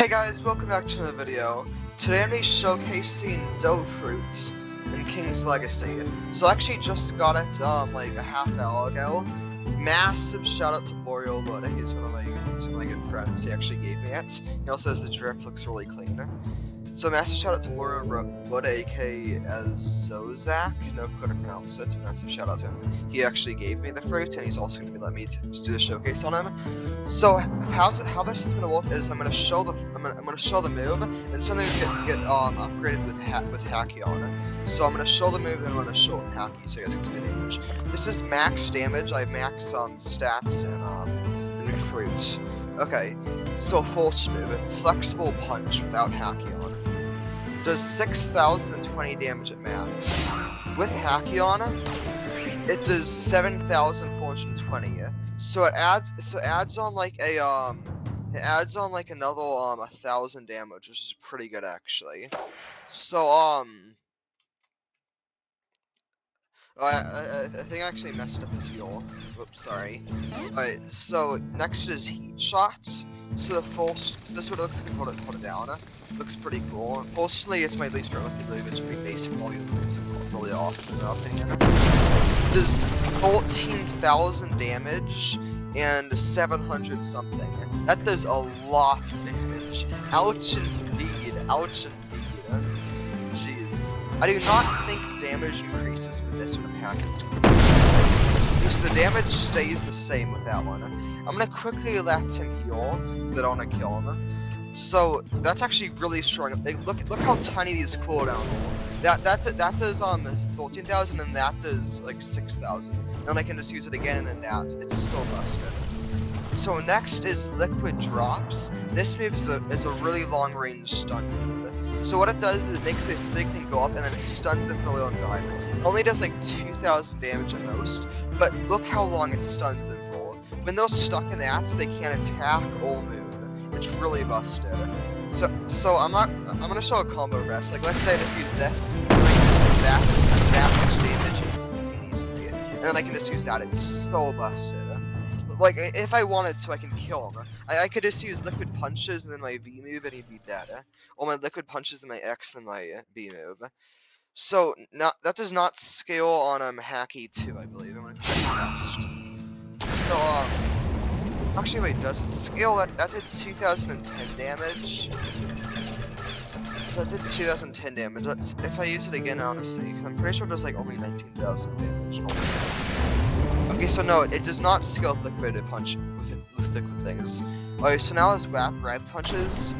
Hey guys, welcome back to the video. Today I'm going to be showcasing dough fruits in King's Legacy. So I actually just got it like a half hour ago. Massive shout out to Boreal Buddha. He's one of my good friends. He actually gave me it. He also says the drip looks really clean. So massive shout out to Boreal Buddha, aka Zozak. No clue how to pronounce it. Massive shout out to him. He actually gave me the fruit, and he's also going to be letting me do the showcase on him. So how this is going to work is I'm going to show the move, and something get upgraded with HAKI on it. So I'm going to show the move, then I'm going to show HAKI, so you guys can see the damage. This is max damage. I have max stats and new fruits. Okay, so force move, flexible punch without HAKI on it. Does 6,020 damage at max. With HAKI on it does 7,420. So it adds on like another 1,000 damage, which is pretty good actually. So I think I actually messed up his heal. Whoops, sorry. Alright, so next is heat shot. So this is what it looks like when you put it down. Looks pretty cool. Personally, it's my least favorite move. It's pretty basic volume moves. It's really awesome in my opinion. Does 14,000 damage and 700 something. That does a lot of damage. Ouch indeed. Ouch indeed. Jeez. I do not think damage increases with this one HAKI. Because the damage stays the same with that one. I'm gonna quickly let him heal because I don't want to kill him. So that's actually really strong. Look how tiny these cooldowns are. That does 14,000 and that does like 6,000. Then I can just use it again and then it's so busted. So next is liquid drops. This move is a really long range stun move. So what it does is it makes this big thing go up and then it stuns them for a really long time. It only does like 2,000 damage at most, but look how long it stuns them for. When they're stuck in that, they can't attack or move. It's really busted. So I'm gonna show a combo rest. Like let's say I just use this, and I can just use that much damage instantaneously, and then I can just use that. It's so busted. Like if I wanted to, I can kill him. I could just use liquid punches and then my V move, and he'd be dead. Or my liquid punches and my X and my B move. So that does not scale on HAKI 2, I believe. I'm gonna click next. So actually, wait, does it scale? That did 2,010 damage. So that did 2,010 damage. If I use it again, honestly, because I'm pretty sure it does like only 19,000 damage. Okay, so no, it does not scale with liquid punch with liquid things. Okay, so now it's red punches.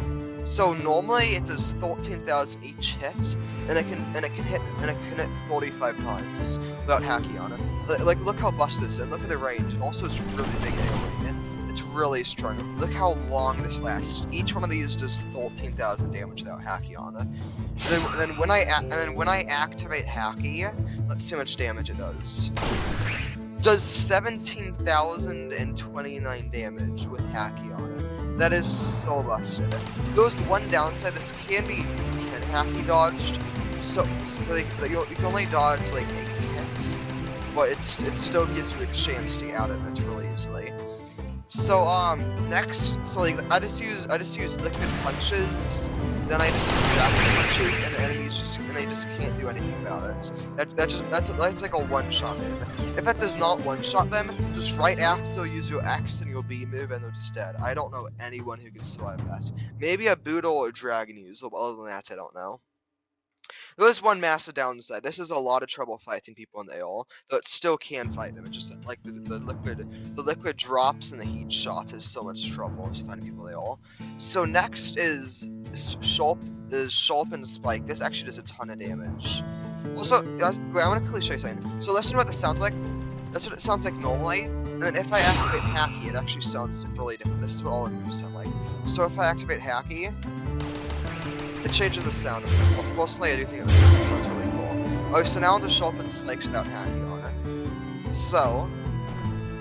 So normally it does 13,000 each hit, and it can hit 45 times without HAKI on it. Like look how busted this is, and look at the range. Also, it's really big AoE. It's really strong. Look how long this lasts. Each one of these does 13,000 damage without HAKI on it. Then when I activate HAKI, let's see how much damage it does. Does 17,029 damage with HAKI on it. That is so busted. There's one downside. This can be HAKI dodged. So like, you can only dodge like 8 hits, but it still gives you a chance to get out of it really easily. So next, so like I just use liquid punches, then I just use rapid punches, and the enemies they just can't do anything about it. That's like a one-shot move. If that does not one-shot them, just right after use your X and your B move, and they're just dead. I don't know anyone who can survive that. Maybe a Buddha or a Dragon user, but other than that, I don't know. There is one massive downside. This is a lot of trouble fighting people in the AOL, though it still can fight them. It's just like the liquid drops and the heat shot is so much trouble to find people in the AOL. So next is Sharpened Spike. This actually does a ton of damage. Also, guys, wait, I want to quickly show you something. So listen to what this sounds like. That's what it sounds like normally. And then if I activate HAKI, it actually sounds really different. This is what all the moves sound like. So if I activate HAKI, it changes the sound. Personally, I do think it sounds really cool. Okay, so now on the Sharpened Spikes without HAKI on it. So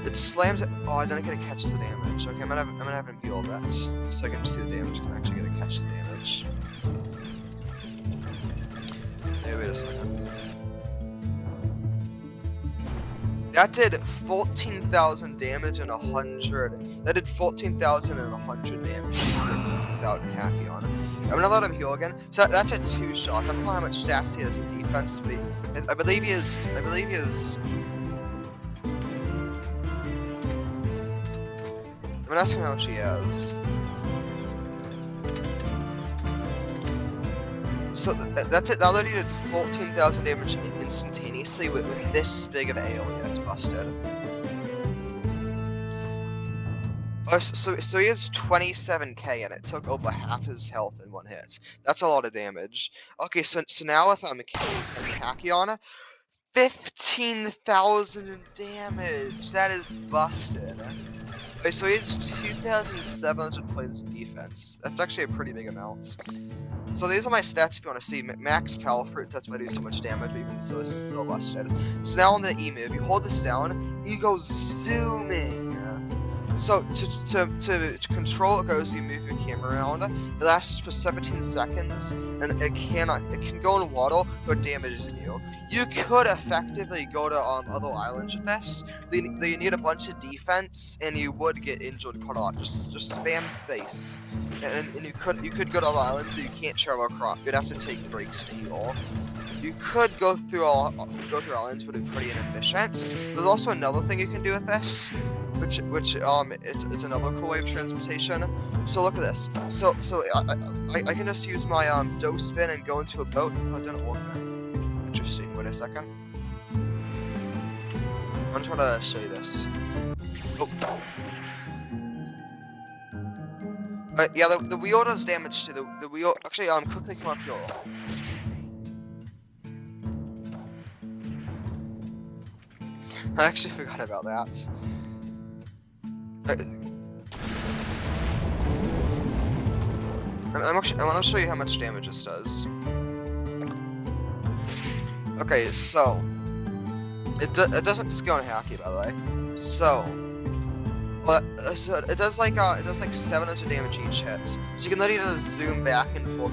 it slams it. Oh, then I gotta catch the damage. Okay, I'm gonna have him heal that, so I can see the damage. I'm actually gonna catch the damage. Hey, wait a second. That did 14,000 damage and 100. That did 14,000 and 100 damage. without HAKI on. I'm gonna let him heal again. So that's at 2 shots. I don't know how much stats he has in defense, but I believe he is. I'm gonna ask him how much he has. So that's it. Now that he did 14,000 damage instantaneously with this big of an AoE, that's busted. Oh, so he has 27k and it took over half his health in 1 hit. That's a lot of damage. Okay, so now with HAKI on, 15,000 damage. That is busted. Okay, so he has 2,700 points in defense. That's actually a pretty big amount. So these are my stats if you want to see. Max Power Fruit, that's why I do so much damage, but even so, this is so busted. So now on the E move, you hold this down, you go zooming. So to control it goes, you move your camera around. It lasts for 17 seconds, and it can go in water, but damages you. You could effectively go to other islands with this. You need a bunch of defense, and you would get injured quite a lot. Just spam space, and you could go to other islands, so you can't travel across. You'd have to take breaks to heal. You could go through islands, but it's pretty inefficient. There's also another thing you can do with this, which it's another cool way of transportation. So look at this. So I can just use my dough spin and go into a boat. Oh, it didn't work there. Interesting. Wait a second. I'm gonna try to show you this. Oh. Yeah, the wheel does damage to the wheel. Actually, quickly come up here. I actually forgot about that. I want to show you how much damage this does. Okay, so it doesn't scale on HAKI, by the way. So it does like 700 damage each hit. So you can literally just zoom back and forth.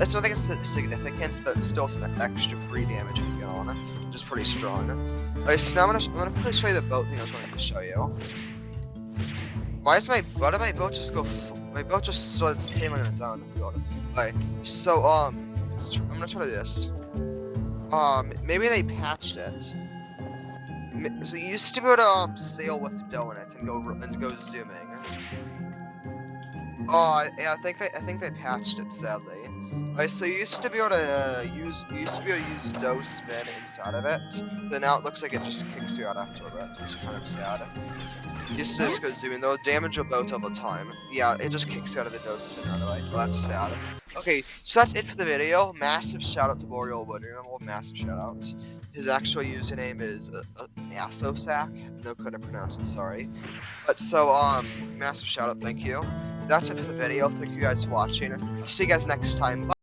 It's nothing significant. That's still some extra free damage if you get on it, which is pretty strong. Okay, so now I'm gonna quickly show you the boat thing I was wanting to show you. Why did my boat just go? My boat just started sailing on its own. Okay, so I'm gonna try this. Maybe they patched it. So you used to be able to sail with dough in it and go zooming. Oh, yeah, I think they patched it, sadly. Okay, so you used to be able to use dough spin inside of it. Then now it looks like it just kicks you out after a bit, which is kind of sad. You used to just go zooming, though damage your boat over time. Yeah, it just kicks you out of the dough spin right away. Well, that's sad. Okay, so that's it for the video. Massive shout out to Boreal Woodroom. Massive shout out. His actual username is Asosac. No clue to pronounce it, sorry. But so massive shout out, thank you. That's it for the video. Thank you guys for watching. I'll see you guys next time. Bye.